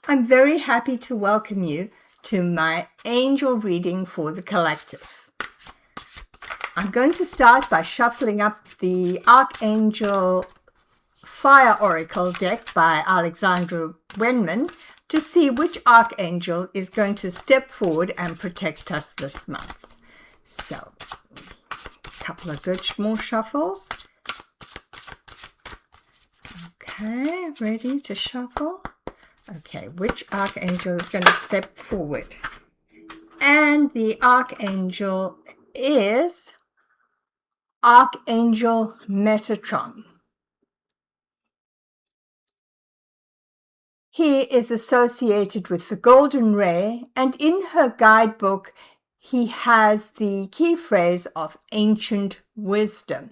I'm very happy to welcome you to my angel reading for the collective. I'm going to start by shuffling up the Archangel Fire Oracle deck by Alexandra Wenman to see which Archangel is going to step forward and protect us this month. So, a couple of good more shuffles. Okay, ready to shuffle? Okay, which Archangel is going to step forward? And the Archangel is Archangel Metatron. He is associated with the golden ray, and in her guidebook, he has the key phrase of ancient wisdom.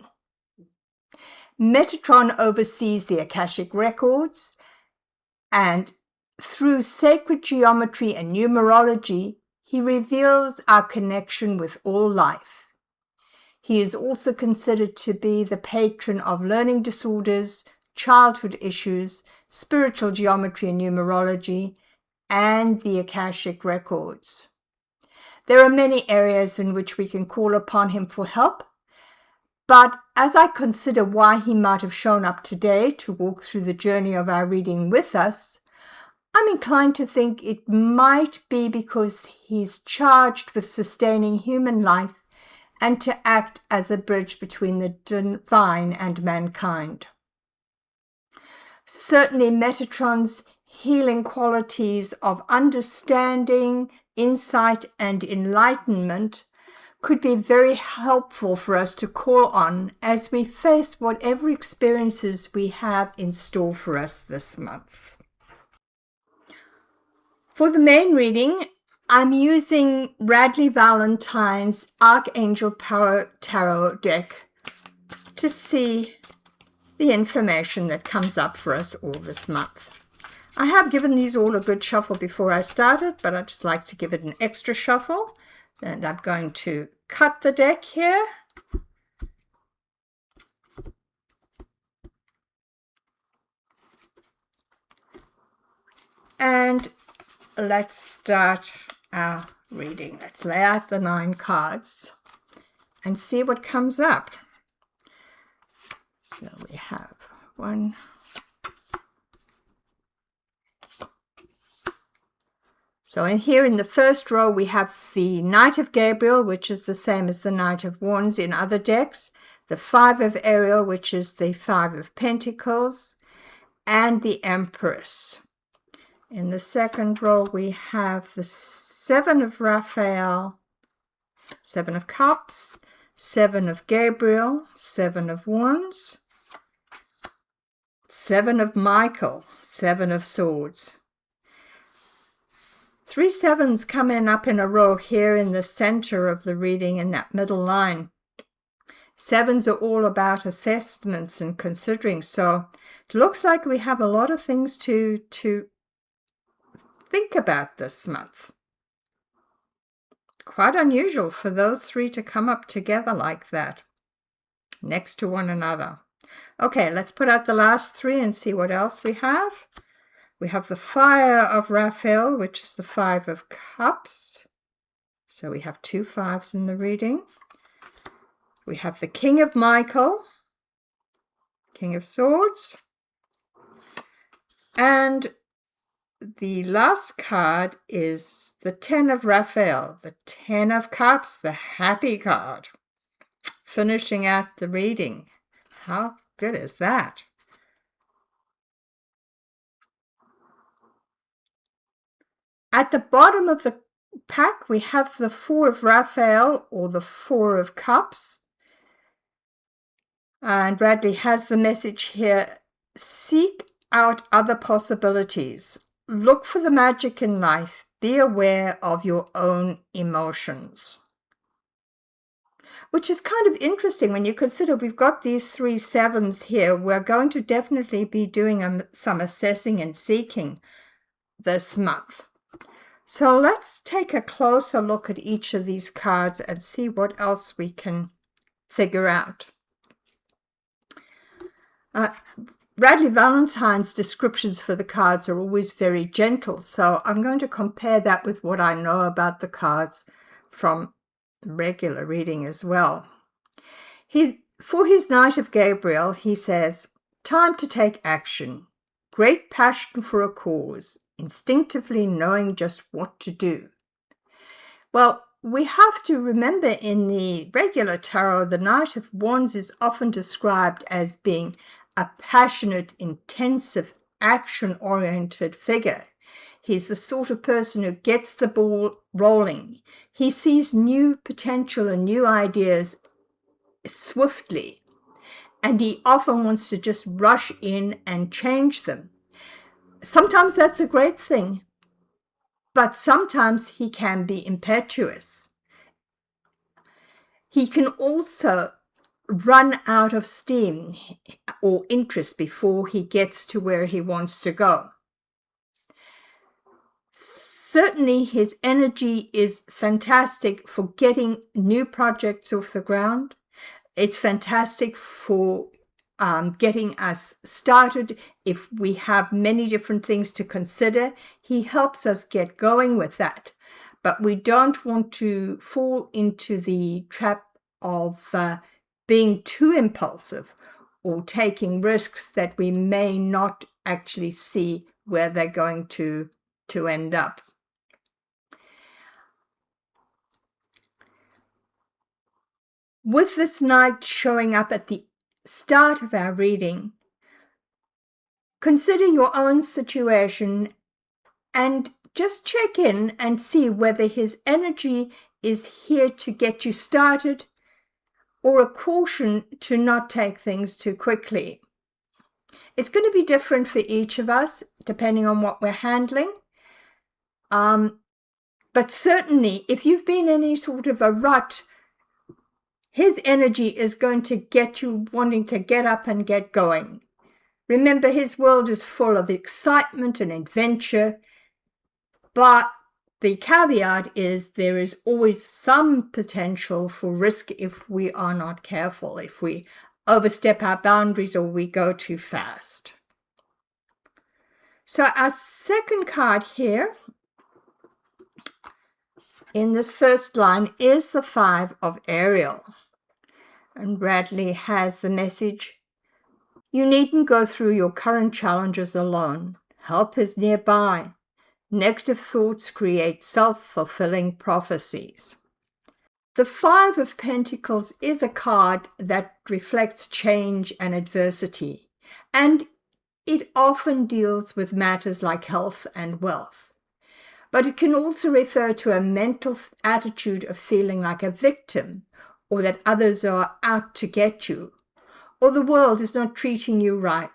Metatron oversees the Akashic records, and through sacred geometry and numerology, he reveals our connection with all life. He is also considered to be the patron of learning disorders, childhood issues, spiritual geometry and numerology, and the Akashic records. There are many areas in which we can call upon him for help, but as I consider why he might have shown up today to walk through the journey of our reading with us, I'm inclined to think it might be because he's charged with sustaining human life and to act as a bridge between the divine and mankind. Certainly, Metatron's healing qualities of understanding, insight, and enlightenment could be very helpful for us to call on as we face whatever experiences we have in store for us this month. For the main reading, I'm using Radleigh Valentine's Archangel Power Tarot deck to see the information that comes up for us all this month. I have given these all a good shuffle before I started, but I'd just like to give it an extra shuffle. And I'm going to cut the deck here. And let's start our reading. Let's lay out the 9 cards and see what comes up. So we have 1. So in here in the first row, we have the Knight of Gabriel, which is the same as the Knight of Wands in other decks, the 5 of Ariel, which is the 5 of Pentacles, and the Empress. In the second row, we have the 7 of Raphael, 7 of Cups, 7 of Gabriel, 7 of Wands, 7 of Michael, 7 of Swords. 3 sevens coming up in a row here in the center of the reading in that middle line. 7s are all about assessments and considering, so it looks like we have a lot of things to think about this month. Quite unusual for those 3 to come up together like that, next to one another. Okay, let's put out the last 3 and see what else we have. We have the Fire of Raphael, which is the 5 of Cups. So we have 2 5s in the reading. We have the King of Michael, King of Swords. And the last card is the 10 of Raphael, the 10 of Cups, the happy card, finishing out the reading. How good is that? At the bottom of the pack, we have the 4 of Raphael, or the 4 of Cups. And Radleigh has the message here: seek out other possibilities. Look for the magic in life. Be aware of your own emotions. Which is kind of interesting when you consider we've got these 3 7s here. We're going to definitely be doing some assessing and seeking this month. So let's take a closer look at each of these cards and see what else we can figure out. Radleigh Valentine's descriptions for the cards are always very gentle, so I'm going to compare that with what I know about the cards from regular reading as well. For his Knight of Gabriel, he says, time to take action, great passion for a cause, instinctively knowing just what to do. Well, we have to remember in the regular tarot, the Knight of Wands is often described as being a passionate, intensive, action-oriented figure. He's the sort of person who gets the ball rolling. He sees new potential and new ideas swiftly, and he often wants to just rush in and change them. Sometimes that's a great thing, but sometimes he can be impetuous. He can also run out of steam or interest before he gets to where he wants to go. Certainly his energy is fantastic for getting new projects off the ground. It's fantastic for getting us started. If we have many different things to consider, he helps us get going with that. But we don't want to fall into the trap of being too impulsive or taking risks that we may not actually see where they're going to end up. With this Knight showing up at the start of our reading, consider your own situation and just check in and see whether his energy is here to get you started or a caution to not take things too quickly. It's going to be different for each of us depending on what we're handling. But certainly if you've been in any sort of a rut, his energy is going to get you wanting to get up and get going. Remember, his world is full of excitement and adventure, but the caveat is there is always some potential for risk if we are not careful, if we overstep our boundaries or we go too fast. So our second card here in this first line is the Five of Ariel. And Radleigh has the message, you needn't go through your current challenges alone. Help is nearby. Negative thoughts create self-fulfilling prophecies. The Five of Pentacles is a card that reflects change and adversity, and it often deals with matters like health and wealth. But it can also refer to a mental attitude of feeling like a victim, or that others are out to get you, or the world is not treating you right.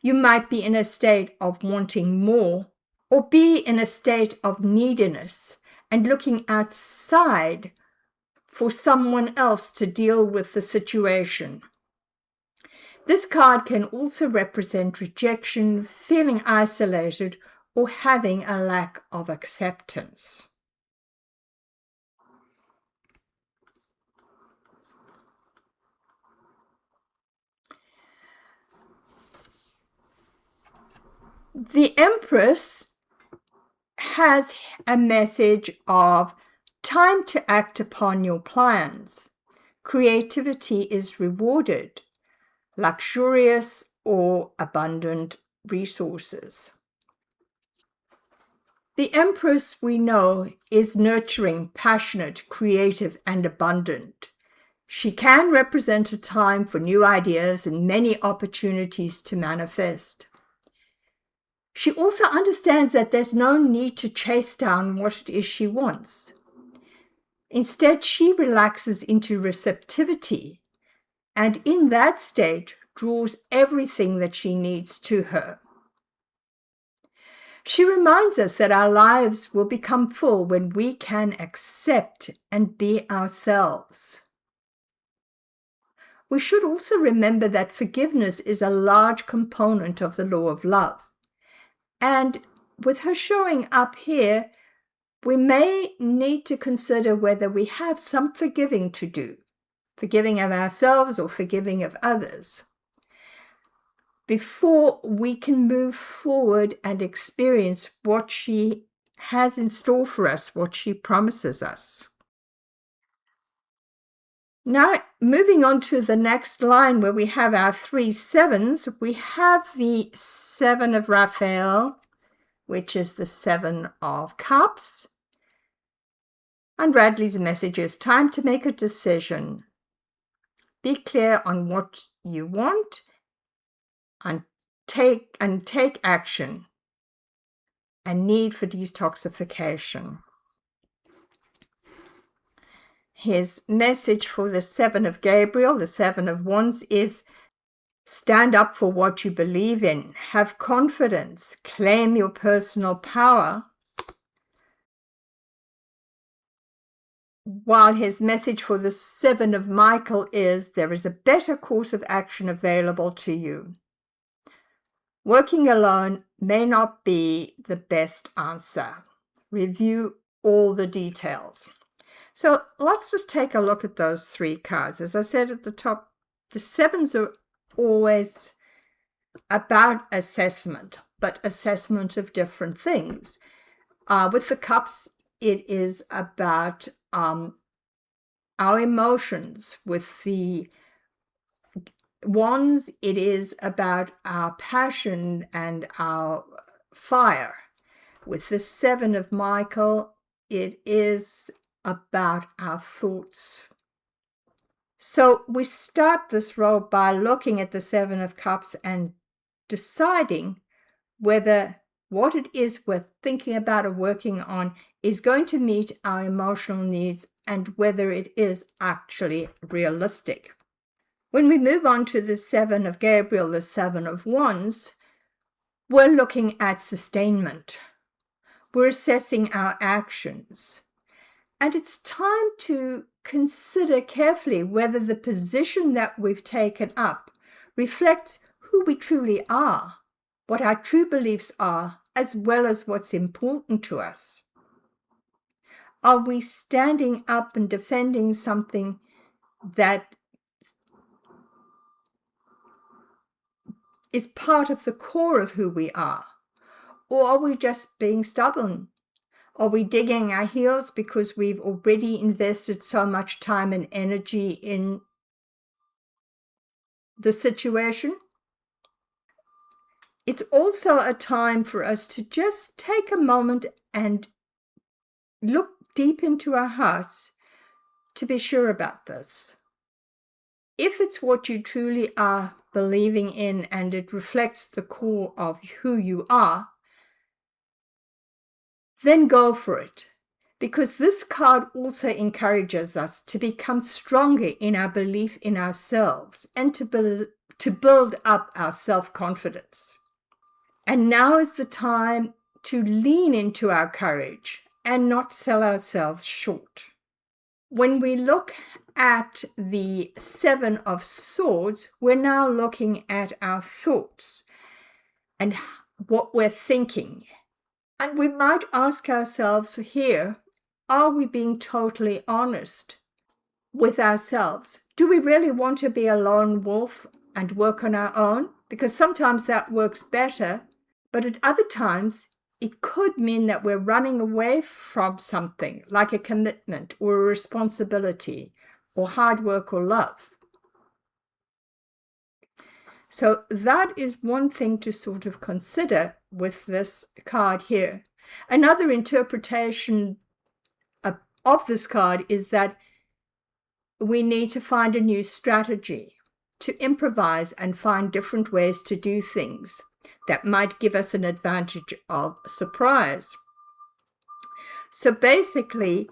You might be in a state of wanting more, or be in a state of neediness and looking outside for someone else to deal with the situation. This card can also represent rejection, feeling isolated, or having a lack of acceptance. The Empress has a message of time to act upon your plans. Creativity is rewarded, luxurious or abundant resources. The Empress, we know, is nurturing, passionate, creative, and abundant. She can represent a time for new ideas and many opportunities to manifest. She also understands that there's no need to chase down what it is she wants. Instead, she relaxes into receptivity, and in that state draws everything that she needs to her. She reminds us that our lives will become full when we can accept and be ourselves. We should also remember that forgiveness is a large component of the law of love. And with her showing up here, we may need to consider whether we have some forgiving to do, forgiving of ourselves or forgiving of others. before we can move forward and experience what she has in store for us, what she promises us. Now, moving on to the next line where we have our 3 sevens, we have the 7 of Raphael, which is the 7 of Cups. And Radleigh's message is time to make a decision. Be clear on what you want and take action. A need for detoxification. His message for the 7 of Gabriel, the 7 of Wands, is stand up for what you believe in. Have confidence. Claim your personal power. While his message for the 7 of Michael is there is a better course of action available to you. Working alone may not be the best answer. Review all the details. So let's just take a look at those 3 cards. As I said at the top, the 7s are always about assessment, but assessment of different things. With the Cups, it is about our emotions. With the Wands, it is about our passion and our fire. With the 7 of Michael, it is about our thoughts. So we start this role by looking at the 7 of Cups and deciding whether what it is we're thinking about or working on is going to meet our emotional needs and whether it is actually realistic. When we move on to the 7 of Gabriel, the 7 of Wands, we're looking at sustainment. We're assessing our actions. And it's time to consider carefully whether the position that we've taken up reflects who we truly are, what our true beliefs are, as well as what's important to us. Are we standing up and defending something that is part of the core of who we are? Or are we just being stubborn? Are we digging our heels because we've already invested so much time and energy in the situation? It's also a time for us to just take a moment and look deep into our hearts to be sure about this. If it's what you truly are believing in and it reflects the core of who you are, then go for it. Because this card also encourages us to become stronger in our belief in ourselves and to build up our self-confidence. And now is the time to lean into our courage and not sell ourselves short. When we look at the 7 of Swords, we're now looking at our thoughts and what we're thinking. And we might ask ourselves here, are we being totally honest with ourselves? Do we really want to be a lone wolf and work on our own? Because sometimes that works better, but at other times, it could mean that we're running away from something like a commitment or a responsibility or hard work or love. So that is one thing to sort of consider with this card here. Another interpretation of this card is that we need to find a new strategy, to improvise and find different ways to do things that might give us an advantage of surprise. So basically,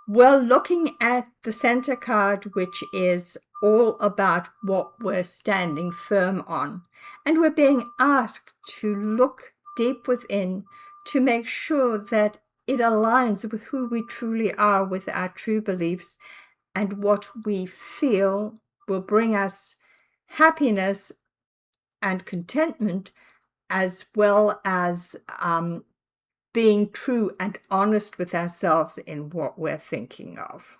we're looking at the center card, which is all about what we're standing firm on. And we're being asked to look deep within to make sure that it aligns with who we truly are, with our true beliefs, and what we feel will bring us happiness and contentment, as well as being true and honest with ourselves in what we're thinking of.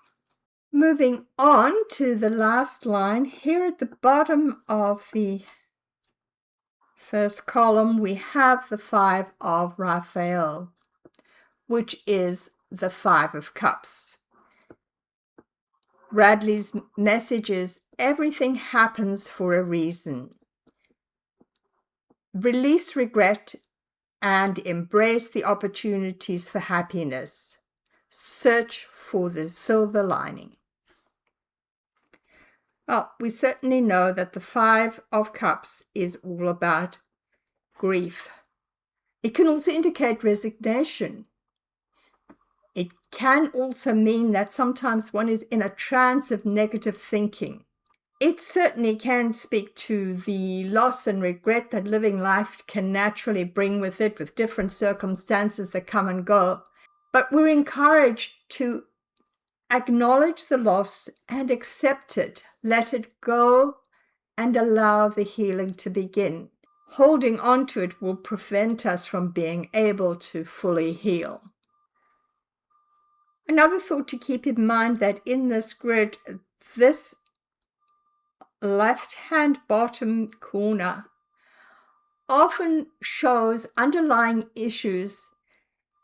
Moving on to the last line, here at the bottom of the First column, we have the 5 of Raphael, which is the 5 of Cups. Radleigh's message is, everything happens for a reason. Release regret and embrace the opportunities for happiness. Search for the silver lining. Well, we certainly know that the 5 of Cups is all about grief. It can also indicate resignation. It can also mean that sometimes one is in a trance of negative thinking. It certainly can speak to the loss and regret that living life can naturally bring with it, with different circumstances that come and go. But we're encouraged to acknowledge the loss and accept it, let it go, and allow the healing to begin. Holding on to it will prevent us from being able to fully heal. Another thought to keep in mind that in this grid, this left-hand bottom corner often shows underlying issues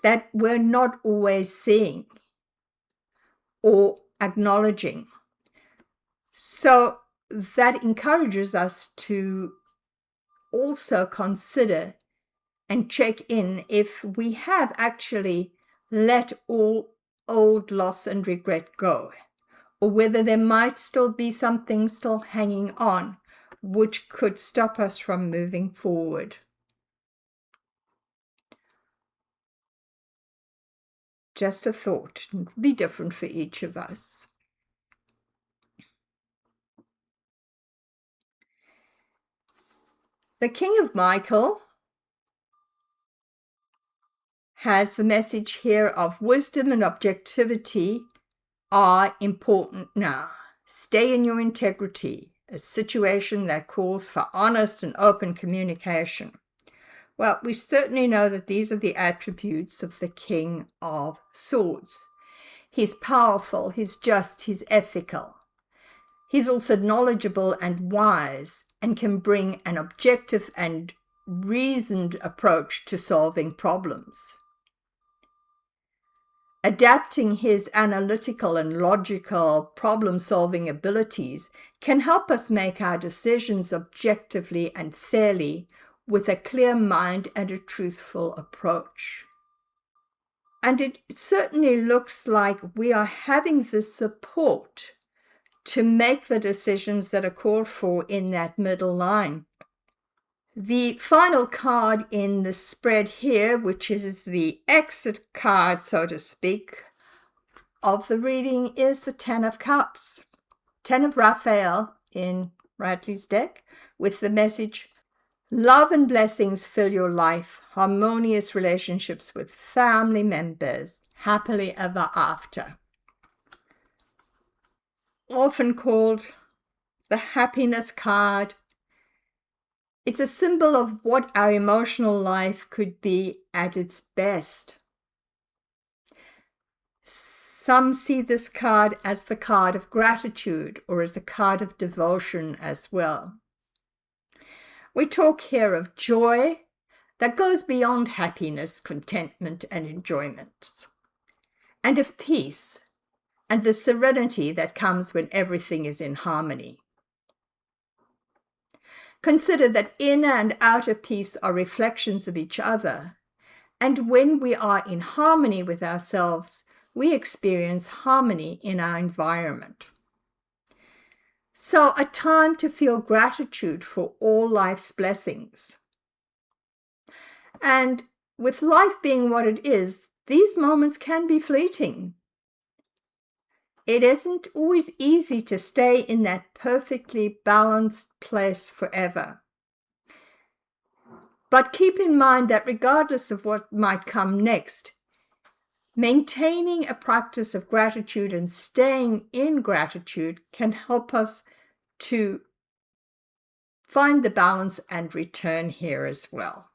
that we're not always seeing or acknowledging. So that encourages us to also consider and check in if we have actually let all old loss and regret go, or whether there might still be something still hanging on which could stop us from moving forward. Just a thought, be different for each of us. The King of Michael has the message here of wisdom and objectivity are important now. Stay in your integrity, a situation that calls for honest and open communication. Well, we certainly know that these are the attributes of the King of Swords. He's powerful, he's just, he's ethical. He's also knowledgeable and wise and can bring an objective and reasoned approach to solving problems. Adapting his analytical and logical problem-solving abilities can help us make our decisions objectively and fairly with a clear mind and a truthful approach. And it certainly looks like we are having the support to make the decisions that are called for in that middle line. The final card in the spread here, which is the exit card, so to speak, of the reading, is the 10 of Cups. 10 of Raphael in Radleigh's deck, with the message, love and blessings fill your life, harmonious relationships with family members, happily ever after. Often called the happiness card. It's a symbol of what our emotional life could be at its best. Some see this card as the card of gratitude or as a card of devotion as well. We talk here of joy that goes beyond happiness, contentment, and enjoyment, and of peace and the serenity that comes when everything is in harmony. Consider that inner and outer peace are reflections of each other, and when we are in harmony with ourselves, we experience harmony in our environment. So, a time to feel gratitude for all life's blessings. And with life being what it is, these moments can be fleeting. It isn't always easy to stay in that perfectly balanced place forever. But keep in mind that regardless of what might come next, maintaining a practice of gratitude and staying in gratitude can help us to find the balance and return here as well.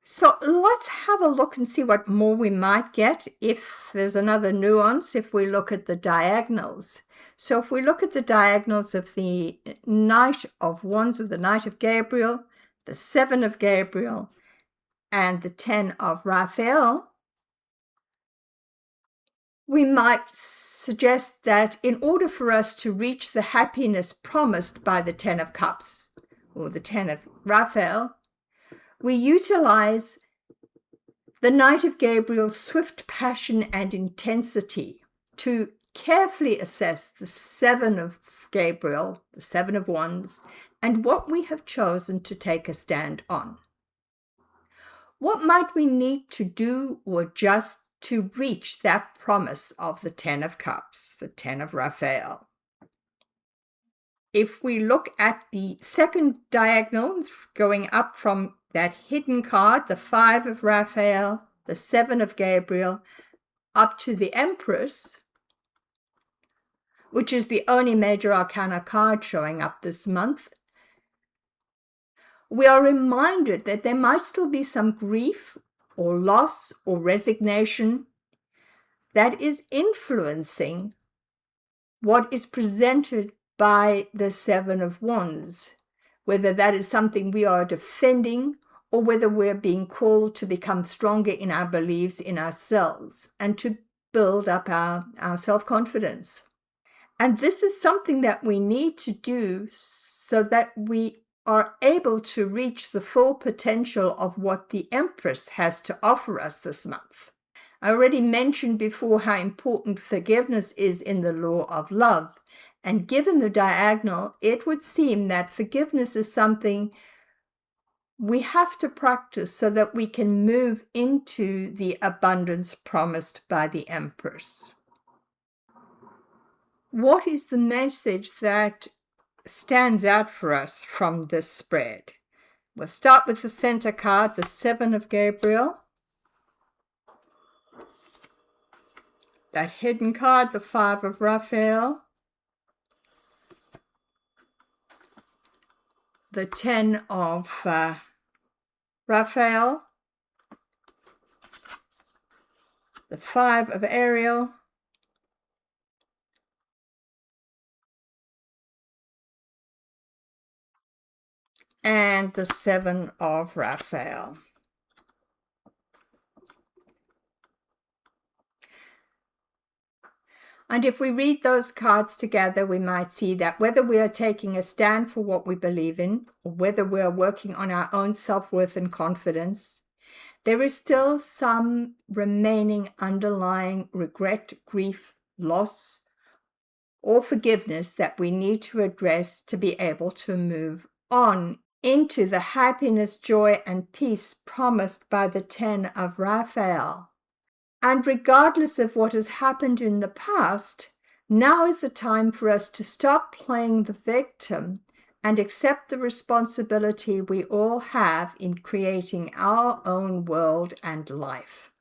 So let's have a look and see what more we might get if there's another nuance if we look at the diagonals. So if we look at the diagonals of the Knight of Wands, or the Knight of Gabriel, the 7 of Gabriel, and the 10 of Raphael, we might suggest that in order for us to reach the happiness promised by the 10 of Cups, or the 10 of Raphael, we utilize the Knight of Gabriel's swift passion and intensity to carefully assess the 7 of Gabriel, the 7 of Wands, and what we have chosen to take a stand on. What might we need to do or adjust to reach that promise of the 10 of Cups, the 10 of Raphael? If we look at the second diagonal, going up from that hidden card, the 5 of Raphael, the 7 of Gabriel, up to the Empress, which is the only major arcana card showing up this month, we are reminded that there might still be some grief or loss or resignation that is influencing what is presented by the 7 of Wands, whether that is something we are defending or whether we're being called to become stronger in our beliefs in ourselves and to build up our self-confidence. And this is something that we need to do so that we are able to reach the full potential of what the Empress has to offer us this month. I already mentioned before how important forgiveness is in the law of love. And given the diagonal, it would seem that forgiveness is something we have to practice so that we can move into the abundance promised by the Empress. What is the message that stands out for us from this spread? We'll start with the center card, the 7 of Gabriel. That hidden card, the 5 of Raphael. The 10 of Raphael. The 5 of Ariel. And the 7 of Raphael. And if we read those cards together, we might see that whether we are taking a stand for what we believe in, or whether we are working on our own self-worth and confidence, there is still some remaining underlying regret, grief, loss, or forgiveness that we need to address to be able to move on into the happiness, joy, and peace promised by the 10 of Raphael. And regardless of what has happened in the past, now is the time for us to stop playing the victim and accept the responsibility we all have in creating our own world and life,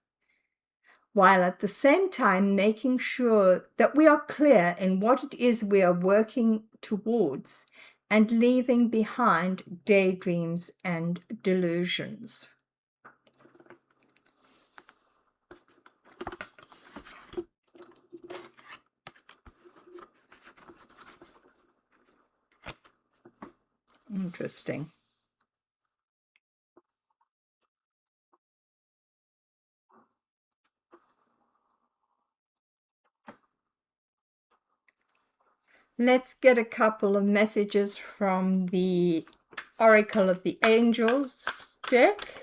while at the same time making sure that we are clear in what it is we are working towards and leaving behind daydreams and delusions. Interesting. Let's get a couple of messages from the Oracle of the Angels deck.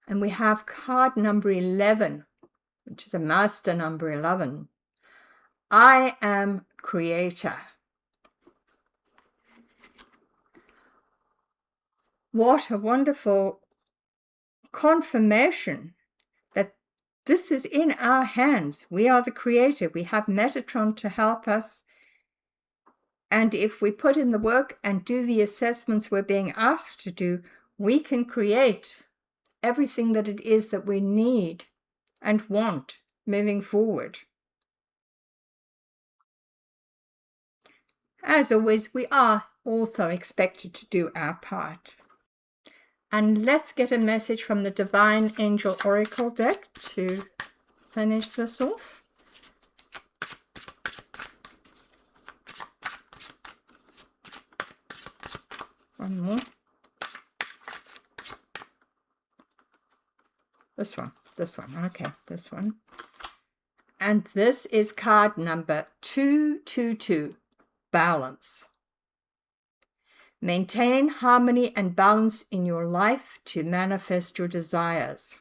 And we have card number 11, which is a master number 11. I am creator. What a wonderful confirmation that this is in our hands. We are the creator. We have Metatron to help us And if we put in the work and do the assessments we're being asked to do, we can create everything that it is that we need and want moving forward. As always, we are also expected to do our part. And let's get a message from the Divine Angel Oracle deck to finish this off. One more. This one, okay, this one. And this is card number 222, Balance. Maintain harmony and balance in your life to manifest your desires.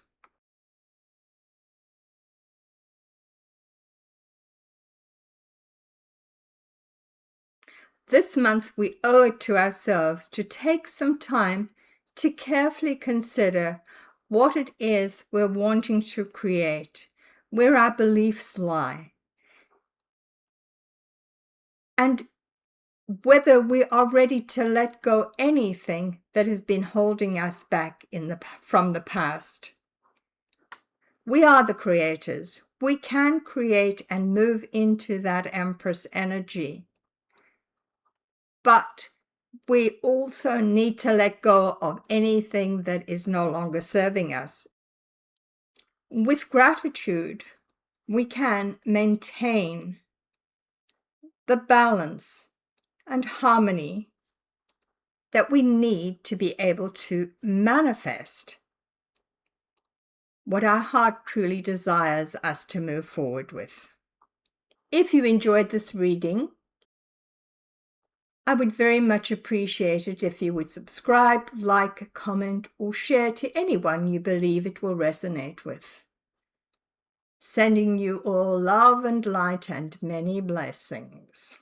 This month, we owe it to ourselves to take some time to carefully consider what it is we're wanting to create, where our beliefs lie, and whether we are ready to let go anything that has been holding us back from the past. We are the creators. We can create and move into that Empress energy. But we also need to let go of anything that is no longer serving us. With gratitude, we can maintain the balance and harmony that we need to be able to manifest what our heart truly desires us to move forward with. If you enjoyed this reading, I would very much appreciate it if you would subscribe, like, comment, or share to anyone you believe it will resonate with. Sending you all love and light and many blessings.